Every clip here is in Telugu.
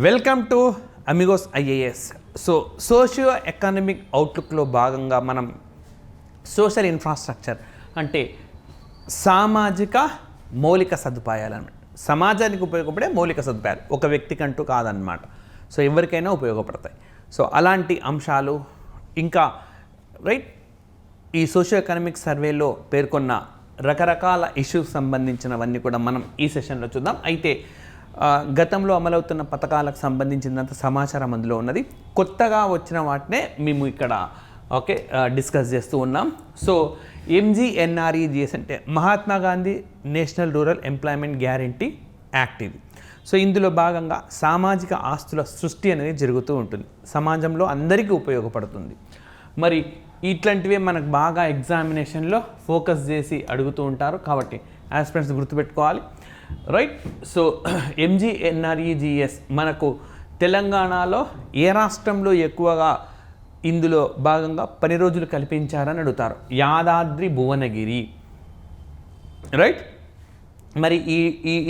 Welcome to Amigos IAS. Socio economic అవుట్లుక్లో భాగంగా మనం సోషల్ ఇన్ఫ్రాస్ట్రక్చర్ అంటే సామాజిక మౌలిక సదుపాయాలు అన్నమాట. సమాజానికి ఉపయోగపడే మౌలిక సదుపాయాలు ఒక వ్యక్తికంటూ కాదన్నమాట. సో ఎవరికైనా ఉపయోగపడతాయి. సో అలాంటి అంశాలు ఇంకా ఈ సోషియో ఎకనామిక్ సర్వేలో పేర్కొన్న రకరకాల ఇష్యూస్ సంబంధించినవన్నీ కూడా మనం ఈ సెషన్లో చూద్దాం. అయితే గతంలో అమలవుతున్న పథకాలకు సంబంధించినంత సమాచారం అందులో ఉన్నది. కొత్తగా వచ్చిన వాటినే మేము ఇక్కడ డిస్కస్ చేస్తూ ఉన్నాం. సో MGNREGS అంటే Mahatma Gandhi national rural employment guarantee act ఇది. సో ఇందులో భాగంగా సామాజిక ఆస్తుల సృష్టి అనేది జరుగుతూ ఉంటుంది. సమాజంలో అందరికీ ఉపయోగపడుతుంది. మరి ఇట్లాంటివే మనకు బాగా ఎగ్జామినేషన్లో ఫోకస్ చేసి అడుగుతూ ఉంటారు. కాబట్టి ఆస్పిరెంట్స్ గుర్తుపెట్టుకోవాలి. సో MGNREGS మనకు తెలంగాణలో ఏ రాష్ట్రంలో ఎక్కువగా ఇందులో భాగంగా పని రోజులు కల్పించారని అడుగుతారు. యాదాద్రి భువనగిరి. మరి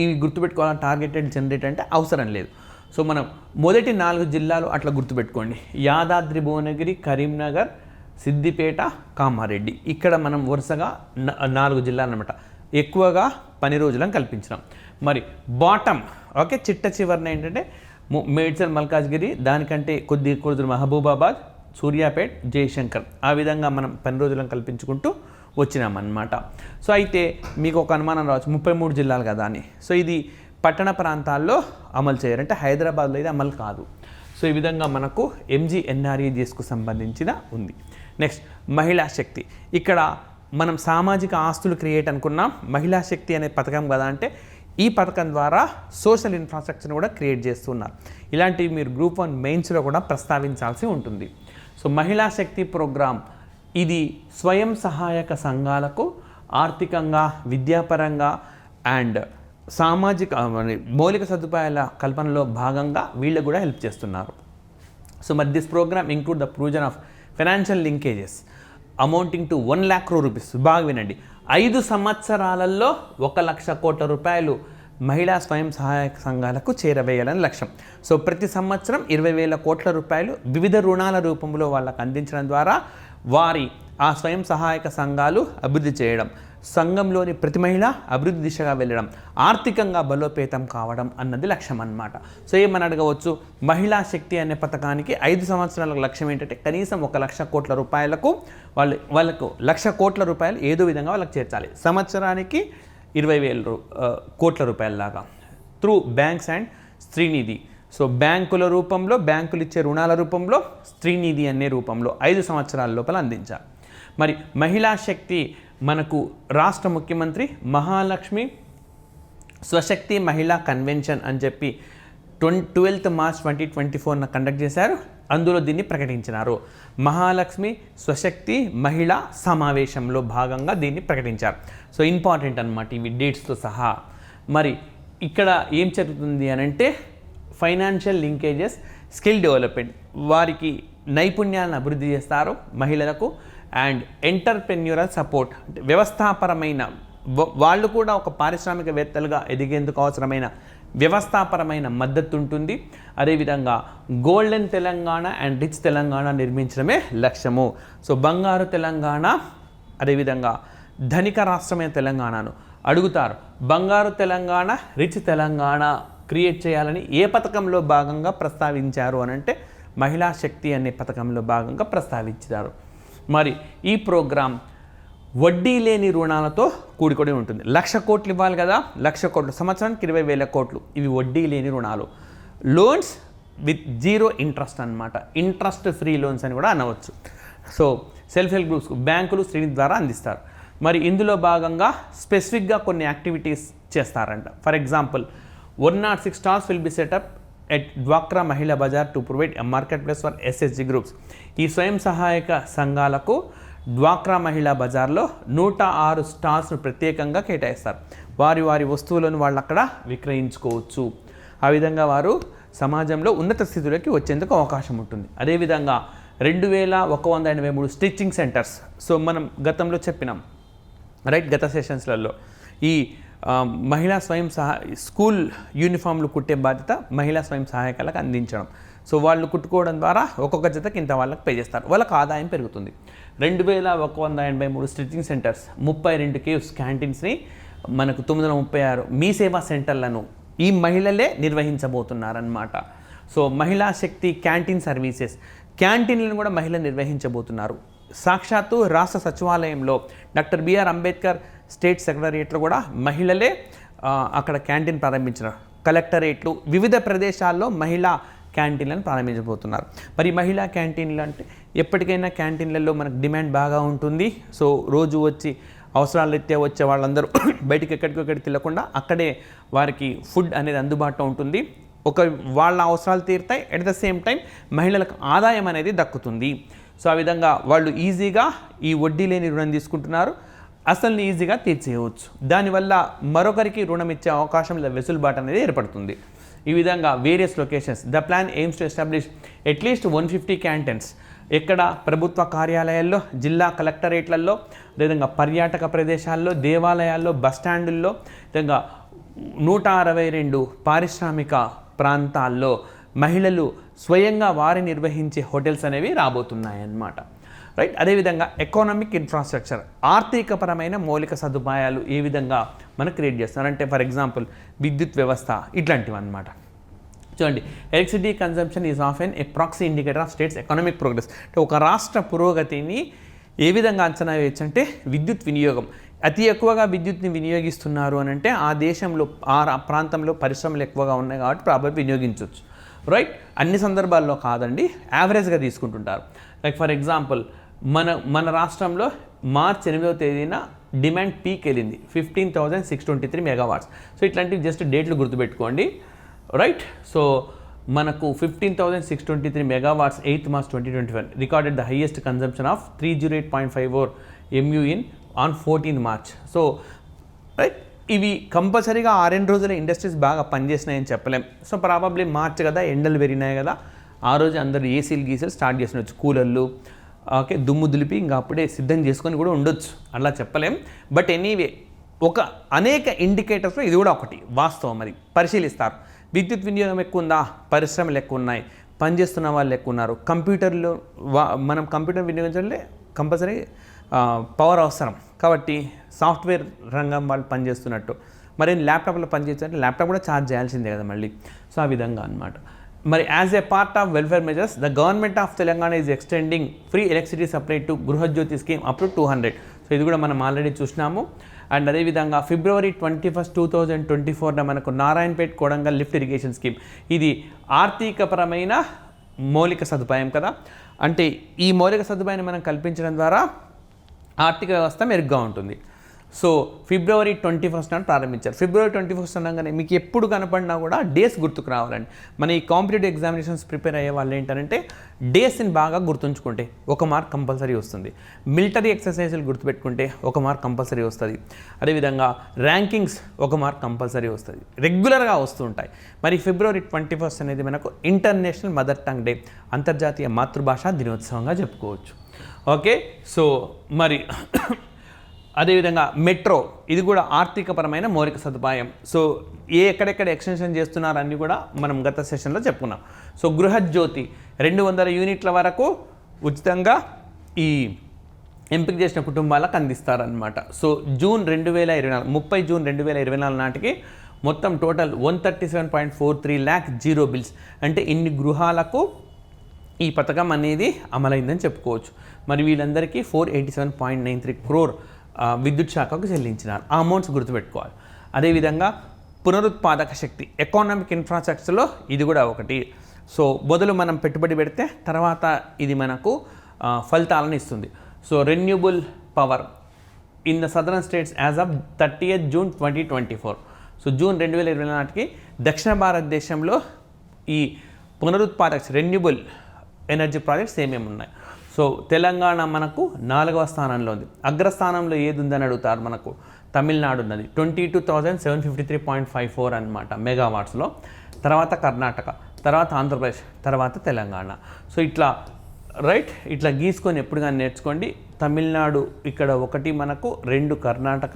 ఈ గుర్తుపెట్టుకోవాలి. టార్గెటెడ్ జనరేట్ అంటే అవసరం లేదు. సో మనం మొదటి 4 జిల్లాలు అట్లా గుర్తుపెట్టుకోండి. యాదాద్రి భువనగిరి, కరీంనగర్, సిద్దిపేట, కామారెడ్డి. ఇక్కడ మనం వరుసగా 4 జిల్లాలు అన్నమాట ఎక్కువగా పని రోజులను కల్పించినాం. మరి బాటమ్ చిట్ట చివరిన ఏంటంటే మేడ్చల్, మల్కాజ్గిరి, దానికంటే కొద్ది మహబూబాబాద్, సూర్యాపేట్, జయశంకర్. ఆ విధంగా మనం పని రోజులను కల్పించుకుంటూ వచ్చినామన్నమాట. సో అయితే మీకు ఒక అనుమానం రావచ్చు, 33 జిల్లాలు కదా అని. సో ఇది పట్టణ ప్రాంతాల్లో అమలు చేయాలంటే హైదరాబాద్లో ఇది అమలు కాదు. సో ఈ విధంగా మనకు MGNREGSకు సంబంధించిన ఉంది. నెక్స్ట్ మహిళా శక్తి. ఇక్కడ మనం సామాజిక ఆస్తులు క్రియేట్ అనుకున్నాం. మహిళా శక్తి అనే పథకం కదా అంటే ఈ పథకం ద్వారా సోషల్ ఇన్ఫ్రాస్ట్రక్చర్ని కూడా క్రియేట్ చేస్తున్నారు. ఇలాంటివి మీరు గ్రూప్ 1 మెయిన్స్లో కూడా ప్రస్తావించాల్సి ఉంటుంది. సో మహిళా శక్తి ప్రోగ్రామ్ ఇది స్వయం సహాయక సంఘాలకు ఆర్థికంగా, విద్యాపరంగా అండ్ సామాజిక మౌలిక సదుపాయాల కల్పనలో భాగంగా వీళ్ళకు కూడా హెల్ప్ చేస్తున్నారు. సో మరి this program include the provision of financial linkages amounting to 1 lakh crore rupees. బాగా వినండి. 5 సంవత్సరాలలో 1 లక్ష కోట్ల రూపాయలు మహిళా స్వయం సహాయక సంఘాలకు చేరవేయాలని లక్ష్యం. సో ప్రతి సంవత్సరం 20,000 కోట్ల రూపాయలు వివిధ రుణాల రూపంలో వాళ్ళకు అందించడం ద్వారా వారి ఆ స్వయం సహాయక సంఘాలు అభివృద్ధి చేయడం, సంఘంలోని ప్రతి మహిళ అభివృద్ధి దిశగా వెళ్ళడం, ఆర్థికంగా బలోపేతం కావడం అన్నది లక్ష్యం అన్నమాట. సో ఏమని అడగవచ్చు, మహిళా శక్తి అనే పథకానికి 5 సంవత్సరాల లక్ష్యం ఏంటంటే కనీసం 1 లక్ష కోట్ల రూపాయలకు వాళ్ళకు 1 లక్ష కోట్ల రూపాయలు ఏదో విధంగా వాళ్ళకి చేర్చాలి. సంవత్సరానికి 20,000 కోట్ల రూపాయలలాగా through banks and Streenidhi. So బ్యాంకుల రూపంలో, బ్యాంకులు ఇచ్చే రుణాల రూపంలో, స్త్రీనిధి అనే రూపంలో 5 సంవత్సరాల లోపల అందించాలి. మరి మహిళా శక్తి మనకు రాష్ట్ర ముఖ్యమంత్రి మహాలక్ష్మి స్వశక్తి మహిళా కన్వెన్షన్ అని చెప్పి 12th March 2024 కండక్ట్ చేశారు. అందులో దీన్ని ప్రకటించినారు. మహాలక్ష్మి స్వశక్తి మహిళా సమావేశంలో భాగంగా దీన్ని ప్రకటించారు. సో ఇంపార్టెంట్ అన్నమాట ఇవి డేట్స్తో సహా. మరి ఇక్కడ ఏం జరుగుతుంది అని అంటే ఫైనాన్షియల్ లింకేజెస్, స్కిల్ డెవలప్మెంట్, వారికి నైపుణ్యాలను అభివృద్ధి చేస్తారు మహిళలకు. అండ్ ఎంటర్ప్రెన్యూరల్ సపోర్ట్ అంటే వ్యవస్థాపరమైన వాళ్ళు కూడా ఒక పారిశ్రామికవేత్తలుగా ఎదిగేందుకు అవసరమైన వ్యవస్థాపరమైన మద్దతు ఉంటుంది. అదేవిధంగా golden Telangana and rich Telangana నిర్మించడమే లక్ష్యము. సో బంగారు తెలంగాణ, అదేవిధంగా ధనిక రాష్ట్రమైన తెలంగాణను అడుగుతారు. బంగారు తెలంగాణ, రిచ్ తెలంగాణ క్రియేట్ చేయాలని ఏ పథకంలో భాగంగా ప్రస్తావించారు అని అంటే మహిళా శక్తి అనే పథకంలో భాగంగా ప్రస్తావించారు. మరి ఈ ప్రోగ్రాం వడ్డీ లేని రుణాలతో కూడుకొని ఉంటుంది. 1 లక్ష కోట్లు ఇవ్వాలి కదా, 1 లక్ష కోట్లు, సంవత్సరానికి 20,000 కోట్లు. ఇవి వడ్డీ లేని రుణాలు, లోన్స్ విత్ 0 ఇంట్రెస్ట్ అన్నమాట. ఇంట్రెస్ట్ ఫ్రీ లోన్స్ అని కూడా అనవచ్చు. సో సెల్ఫ్ హెల్ప్ గ్రూప్స్ బ్యాంకులు శ్రేణి ద్వారా అందిస్తారు. మరి ఇందులో భాగంగా స్పెసిఫిక్గా కొన్ని యాక్టివిటీస్ చేస్తారంట. For example 106 stalls will be set up at Dwakra Mahila Bazaar to provide a marketplace for SSG groups. ఈ స్వయం సహాయక సంఘాలకు డ్వాక్రా మహిళా బజార్లో 106 స్టాల్స్ను ప్రత్యేకంగా కేటాయిస్తారు. వారి వస్తువులను వాళ్ళు అక్కడ విక్రయించుకోవచ్చు. ఆ విధంగా వారు సమాజంలో ఉన్నత స్థితిలోకి వచ్చేందుకు అవకాశం ఉంటుంది. అదేవిధంగా 2,183 స్టిచ్చింగ్ సెంటర్స్. సో మనం గతంలో చెప్పినాం గత సెషన్స్లలో ఈ మహిళా స్వయం స్కూల్ యూనిఫామ్లు కుట్టే బాధ్యత మహిళా స్వయం సహాయకులకు అందించడం. సో వాళ్ళు కుట్టుకోవడం ద్వారా ఒక్కొక్క జతకి ఇంత వాళ్ళకి పే చేస్తారు, వాళ్ళకి ఆదాయం పెరుగుతుంది. 2183 స్టిచ్చింగ్ సెంటర్స్, 32 కేవ్స్, క్యాంటీన్స్ని మనకు 936 మీ సేవా సెంటర్లను ఈ మహిళలే నిర్వహించబోతున్నారన్నమాట. సో మహిళా శక్తి క్యాంటీన్ సర్వీసెస్, క్యాంటీన్లను కూడా మహిళలు నిర్వహించబోతున్నారు. సాక్షాత్తు రాష్ట్ర సచివాలయంలో డాక్టర్ బిఆర్ అంబేద్కర్ స్టేట్ సెక్రటరియట్లో కూడా మహిళలే అక్కడ క్యాంటీన్ ప్రారంభించినారు. కలెక్టరేట్లు, వివిధ ప్రదేశాల్లో మహిళా క్యాంటీన్లను ప్రారంభించబోతున్నారు. మరి మహిళా క్యాంటీన్లు అంటే ఎప్పటికైనా క్యాంటీన్లలో మనకు డిమాండ్ బాగా ఉంటుంది. సో రోజు వచ్చి అవసరాల రీత్యా వచ్చే వాళ్ళందరూ బయటికి ఎక్కడికి వెళ్ళకుండా అక్కడే వారికి ఫుడ్ అనేది అందుబాటులో ఉంటుంది. వాళ్ళ అవసరాలు తీరుతాయి, ఎట్ ద సేమ్ టైం మహిళలకు ఆదాయం అనేది దక్కుతుంది. సో ఆ విధంగా వాళ్ళు ఈజీగా ఈ వడ్డీ లేని రుణం తీసుకుంటున్నారు, అసలు ఈజీగా తీర్చేయవచ్చు. దానివల్ల మరొకరికి రుణం ఇచ్చే అవకాశం వెసులుబాటు అనేది ఏర్పడుతుంది. ఈ విధంగా various locations the plan AIIMS to establish at least 150 canteens ఎక్కడ ప్రభుత్వ కార్యాలయాల్లో, జిల్లా కలెక్టరేట్లలో, విధంగా పర్యాటక ప్రదేశాల్లో, దేవాలయాల్లో, బస్టాండుల్లో, విధంగా 162 పారిశ్రామిక ప్రాంతాల్లో మహిళలు స్వయంగా వారి నిర్వహించే హోటల్స్ అనేవి రాబోతున్నాయన్నమాట. రైట్. అదేవిధంగా ఎకనామిక్ ఇన్ఫ్రాస్ట్రక్చర్, ఆర్థికపరమైన మౌలిక సదుపాయాలు ఏ విధంగా మనం క్రియేట్ చేస్తున్నారంటే ఫర్ ఎగ్జాంపుల్ విద్యుత్ వ్యవస్థ ఇట్లాంటివి అన్నమాట. చూడండి, electricity consumption is of an proxy indicator of states economic progress. అంటే ఒక రాష్ట్ర పురోగతిని ఏ విధంగా అంచనా వేయచ్చు అంటే విద్యుత్ వినియోగం. అతి ఎక్కువగా విద్యుత్ని వినియోగిస్తున్నారు అని అంటే ఆ దేశంలో, ఆ ప్రాంతంలో పరిశ్రమలు ఎక్కువగా ఉన్నాయి కాబట్టి ప్రాబబ్లీ వినియోగించవచ్చు. రైట్. అన్ని సందర్భాల్లో కాదండి, యావరేజ్గా తీసుకుంటుంటారు. లైక్ ఫర్ ఎగ్జాంపుల్ మన రాష్ట్రంలో మార్చి 8వ తేదీన డిమాండ్ పీక్ వెళ్ళింది 15,623 మెగావాట్స్. సో ఇట్లాంటివి జస్ట్ డేట్లు గుర్తుపెట్టుకోండి. రైట్. సో మనకు 15,623 megawatts 8th March 2021 recorded the highest consumption of 308.54 MU on 14th March. So right, ఇవి కంపల్సరీగా 6 రోజుల ఇండస్ట్రీస్ బాగా పనిచేసినాయని చెప్పలేం. సో ప్రాబబ్లీ మార్చ్ కదా, ఎండలు పెరిగినాయి కదా, ఆ రోజు అందరు ఏసీలు స్టార్ట్ చేసినవచ్చు, కూలర్లు, ఓకే, దుమ్ము దులిపి ఇంకా అప్పుడే సిద్ధం చేసుకొని కూడా ఉండొచ్చు, అలా చెప్పలేం. బట్ ఎనీవే అనేక ఇండికేటర్స్లో ఇది కూడా ఒకటి వాస్తవం. మరి పరిశీలిస్తారు, విద్యుత్ వినియోగం ఎక్కువ ఉందా, పరిశ్రమలు ఎక్కువ ఉన్నాయి, పనిచేస్తున్న వాళ్ళు ఎక్కువ ఉన్నారు. కంప్యూటర్లు మనం కంప్యూటర్ వినియోగించాలంటే కంపల్సరీ పవర్ అవసరం కాబట్టి సాఫ్ట్వేర్ రంగం వాళ్ళు పనిచేస్తున్నట్టు. మరి ల్యాప్టాప్లో పనిచేయాలంటే ల్యాప్టాప్ కూడా ఛార్జ్ చేయాల్సిందే కదా మళ్ళీ. సో ఆ విధంగా అన్నమాట. మరి as a part of welfare measures the government of Telangana is extending free electricity supply to Gruhajyothi scheme up to 200. So ఇది కూడా మనం ఆల్రెడీ చూసినాము. అండ్ అదేవిధంగా February 21, 2024 మనకు Narayanpet Kodangal lift irrigation scheme. ఇది ఆర్థికపరమైన మౌలిక సదుపాయం కదా, అంటే ఈ మౌలిక సదుపాయాన్ని మనం కల్పించడం ద్వారా ఆర్థిక వ్యవస్థ మెరుగ్గా ఉంటుంది. సో February 21 నాడు ప్రారంభించారు. February 21 అనగానే మీకు ఎప్పుడు కనపడినా కూడా డేస్ గుర్తుకు రావాలండి. మన ఈ కాంపిటేటివ్ ఎగ్జామినేషన్స్ ప్రిపేర్ అయ్యే వాళ్ళు ఏంటంటే డేస్ని బాగా గుర్తుంచుకుంటే 1 మార్క్ కంపల్సరీ వస్తుంది. మిలిటరీ ఎక్సర్సైజులు గుర్తుపెట్టుకుంటే 1 మార్క్ కంపల్సరీ వస్తుంది. అదేవిధంగా ర్యాంకింగ్స్ 1 మార్క్ కంపల్సరీ వస్తుంది, రెగ్యులర్గా వస్తుంటాయి. మరి February 21 అనేది మనకు ఇంటర్నేషనల్ మదర్ టంగ్ డే, అంతర్జాతీయ మాతృభాషా దినోత్సవంగా చెప్పుకోవచ్చు. ఓకే. సో మరి అదేవిధంగా మెట్రో, ఇది కూడా ఆర్థికపరమైన మౌలిక సదుపాయం. సో ఎక్కడెక్కడ ఎక్స్టెన్షన్ చేస్తున్నారు అన్నీ కూడా మనం గత సెషన్లో చెప్పుకున్నాం. సో గృహజ్యోతి 200 యూనిట్ల వరకు ఉచితంగా ఈ ఎంపిక చేసిన కుటుంబాలకు అందిస్తారనమాట. సో June 2024, 30 June 2024 నాటికి మొత్తం టోటల్ 137.43 lakh జీరో బిల్స్, అంటే ఇన్ని గృహాలకు ఈ పథకం అనేది అమలైందని చెప్పుకోవచ్చు. మరి వీళ్ళందరికీ 487.93 crore విద్యుత్ శాఖకు చెల్లించినారు. ఆ అమౌంట్స్ గుర్తుపెట్టుకోవాలి. అదేవిధంగా పునరుత్పాదక శక్తి, ఎకనామిక్ ఇన్ఫ్రాస్ట్రక్చర్లో ఇది కూడా ఒకటి. సో మొదలు మనం పెట్టుబడి పెడితే తర్వాత ఇది మనకు ఫలితాలను ఇస్తుంది. So renewable power in the southern states as of 30th June 2024. So June 2024 నాటికి దక్షిణ భారతదేశంలో ఈ పునరుత్పాదక రెన్యూబుల్ ఎనర్జీ ప్రాజెక్ట్స్ ఏమేమి ఉన్నాయి. సో తెలంగాణ మనకు 4వ స్థానంలో ఉంది. అగ్రస్థానంలో ఏది ఉందని అడుగుతారు, మనకు తమిళనాడు ఉన్నది 22,753.54 అనమాట మెగావాట్స్లో. తర్వాత కర్ణాటక, తర్వాత ఆంధ్రప్రదేశ్, తర్వాత తెలంగాణ. సో ఇట్లా రైట్, ఇట్లా గీసుకొని ఎప్పుడు కానీ నేర్చుకోండి. తమిళనాడు ఇక్కడ 1 మనకు, 2 కర్ణాటక,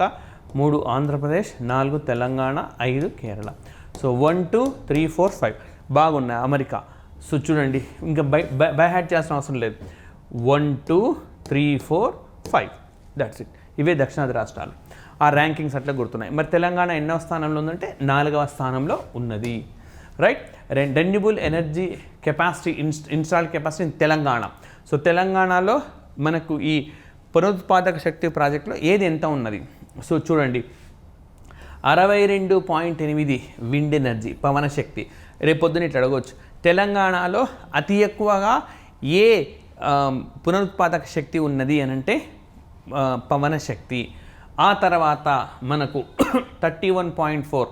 3 ఆంధ్రప్రదేశ్, 4 తెలంగాణ, 5 కేరళ. సో 1 2 3 4 5 బాగున్నాయి. అమెరికా సో చూడండి, ఇంకా బై హ్యాడ్ చేయాల్సిన అవసరం లేదు. 1 2 3 4 5 దట్స్ ఇట్. ఇవే దక్షిణాది రాష్ట్రాలు. ఆ ర్యాంకింగ్స్ అట్లా గుర్తున్నాయి. మరి తెలంగాణ ఎన్నవ స్థానంలో ఉందంటే 4వ స్థానంలో ఉన్నది. Right. Renewable energy capacity installed capacity in Telangana. So తెలంగాణలో మనకు ఈ పునరుత్పాదక శక్తి ప్రాజెక్టులో ఏది ఎంత ఉన్నది? సో చూడండి, 62.8 విండ్ ఎనర్జీ పవన శక్తి. రేపొద్దున ఇట్లా అడగవచ్చు, తెలంగాణలో అతి ఎక్కువగా ఏ పునరుత్పాదక శక్తి ఉన్నది అని అంటే పవన శక్తి. ఆ తర్వాత మనకు 31.4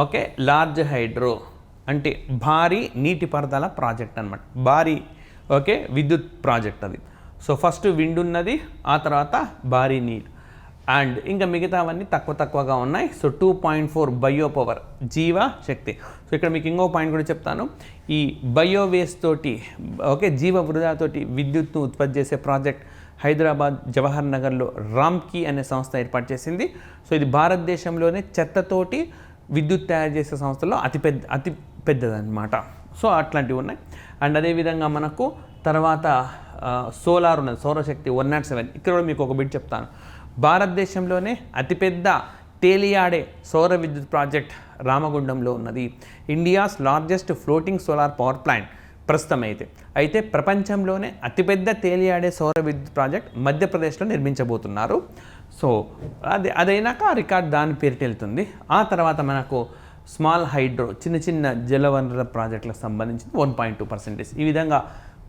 ఓకే లార్జ్ హైడ్రో అంటే భారీ నీటిపారుదల ప్రాజెక్ట్ అనమాట. భారీ ఓకే విద్యుత్ ప్రాజెక్ట్ అది. సో ఫస్ట్ విండ్ ఉన్నది, ఆ తర్వాత భారీ నీరు, అండ్ ఇంకా మిగతావన్నీ తక్కువగా ఉన్నాయి. సో 2.4 బయో పవర్ జీవ శక్తి. సో ఇక్కడ మీకు ఇంకో పాయింట్ కూడా చెప్తాను. ఈ బయో వేస్ట్ తోటి ఓకే జీవ వృధాతోటి విద్యుత్ను ఉత్పత్తి చేసే ప్రాజెక్ట్ హైదరాబాద్ జవహర్ నగర్లో రామ్కీ అనే సంస్థ ఏర్పాటు చేసింది. సో ఇది భారతదేశంలోనే చెత్తతోటి విద్యుత్ తయారు చేసే సంస్థల్లో అతి పెద్దదన్నమాట. సో అట్లాంటివి ఉన్నాయి. అండ్ అదేవిధంగా మనకు తర్వాత సోలార్ ఉన్నది, సౌరశక్తి 107. ఇక్కడ కూడా మీకు ఒక బిట్ చెప్తాను. భారతదేశంలోనే అతిపెద్ద తేలియాడే సౌర విద్యుత్ ప్రాజెక్ట్ రామగుండంలో ఉన్నది. India's largest floating solar power plant ప్రస్తుతం అయితే ప్రపంచంలోనే అతిపెద్ద తేలియాడే సౌర విద్యుత్ ప్రాజెక్ట్ మధ్యప్రదేశ్లో నిర్మించబోతున్నారు. సో అదైనాక ఆ రికార్డ్ దాని పేరిట వెళ్తుంది. ఆ తర్వాత మనకు స్మాల్ హైడ్రో చిన్న జలవనరుల ప్రాజెక్టులకు సంబంధించి 1.2%. ఈ విధంగా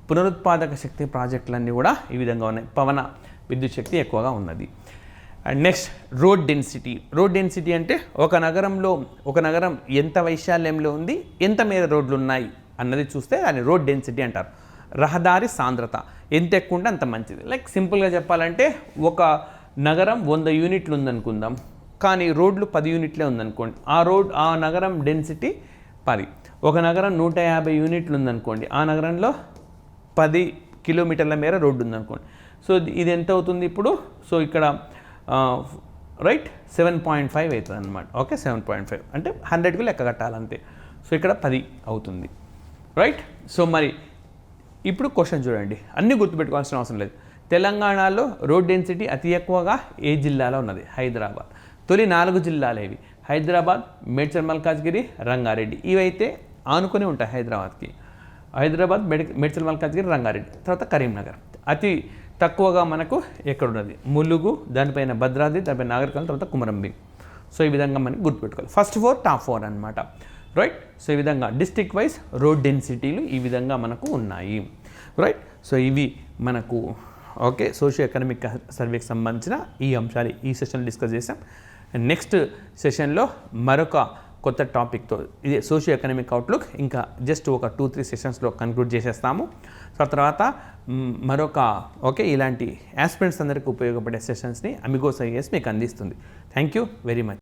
పునరుత్పాదక శక్తి ప్రాజెక్టులన్నీ కూడా ఈ విధంగా ఉన్నాయి. పవన విద్యుత్ శక్తి ఎక్కువగా ఉన్నది. And next road density. Road density అంటే ఒక నగరం ఎంత వైశాల్యంలో ఉంది, ఎంత మేర రోడ్లు ఉన్నాయి అన్నది చూస్తే దాన్ని రోడ్ డెన్సిటీ అంటారు. రహదారి సాంద్రత ఎంత ఎక్కువ ఉంటే అంత మంచిది. లైక్ సింపుల్గా చెప్పాలంటే ఒక నగరం 100 యూనిట్లు ఉందనుకుందాం, కానీ రోడ్లు 10 యూనిట్లే ఉందనుకోండి, ఆ నగరం డెన్సిటీ 10. ఒక నగరం 150 యూనిట్లు ఉందనుకోండి, ఆ నగరంలో 10 కిలోమీటర్ల మేర రోడ్డు ఉందనుకోండి. సో ఇది ఎంత అవుతుంది ఇప్పుడు? సో ఇక్కడ రైట్ 7.5 అవుతుంది అనమాట. ఓకే 7.5 అంటే 100కు లెక్క కట్టాలంతే. సో ఇక్కడ 10 అవుతుంది. రైట్. సో మరి ఇప్పుడు క్వశ్చన్ చూడండి, అన్నీ గుర్తుపెట్టుకోవాల్సిన అవసరం లేదు. తెలంగాణలో రోడ్ డెన్సిటీ అతి ఎక్కువగా ఏ జిల్లాలో ఉన్నది? హైదరాబాద్. తొలి 4 జిల్లాలు ఇవి: హైదరాబాద్, మేడ్చల్ మల్కాజ్గిరి, రంగారెడ్డి. ఇవైతే ఆనుకొని ఉంటాయి హైదరాబాద్, మేడ్చల్ మల్కాజ్గిరి, రంగారెడ్డి. తర్వాత కరీంనగర్. అతి తక్కువగా మనకు ఎక్కడున్నది? ములుగు, దానిపైన భద్రాద్రి, దానిపైన నాగరికల్, తర్వాత కుమరంభీం. సో ఈ విధంగా మనకి గుర్తుపెట్టుకోవాలి. ఫస్ట్ 4 టాప్ 4 అనమాట. రైట్. సో ఈ విధంగా డిస్ట్రిక్ట్ వైజ్ రోడ్ డెన్సిటీలు ఈ విధంగా మనకు ఉన్నాయి. రైట్. సో ఇవి మనకు ఓకే సోషియో ఎకనామిక్ సర్వేకి సంబంధించిన ఈ అంశాలు ఈ సెషన్లో డిస్కస్ చేసాం. నెక్స్ట్ సెషన్లో మరొక కొత్త టాపిక్తో ఇదే సోషియో ఎకనామిక్ అవుట్లుక్ ఇంకా జస్ట్ ఒక 2-3 సెషన్స్లో కన్క్లూడ్ చేసేస్తాము. సో తర్వాత మరొక ఓకే ఇలాంటి ఆస్పిరెంట్స్ అందరికీ ఉపయోగపడే సెషన్స్ని అమిగోస్ ఐఏఎస్ మీకు అందిస్తుంది. Thank you very much.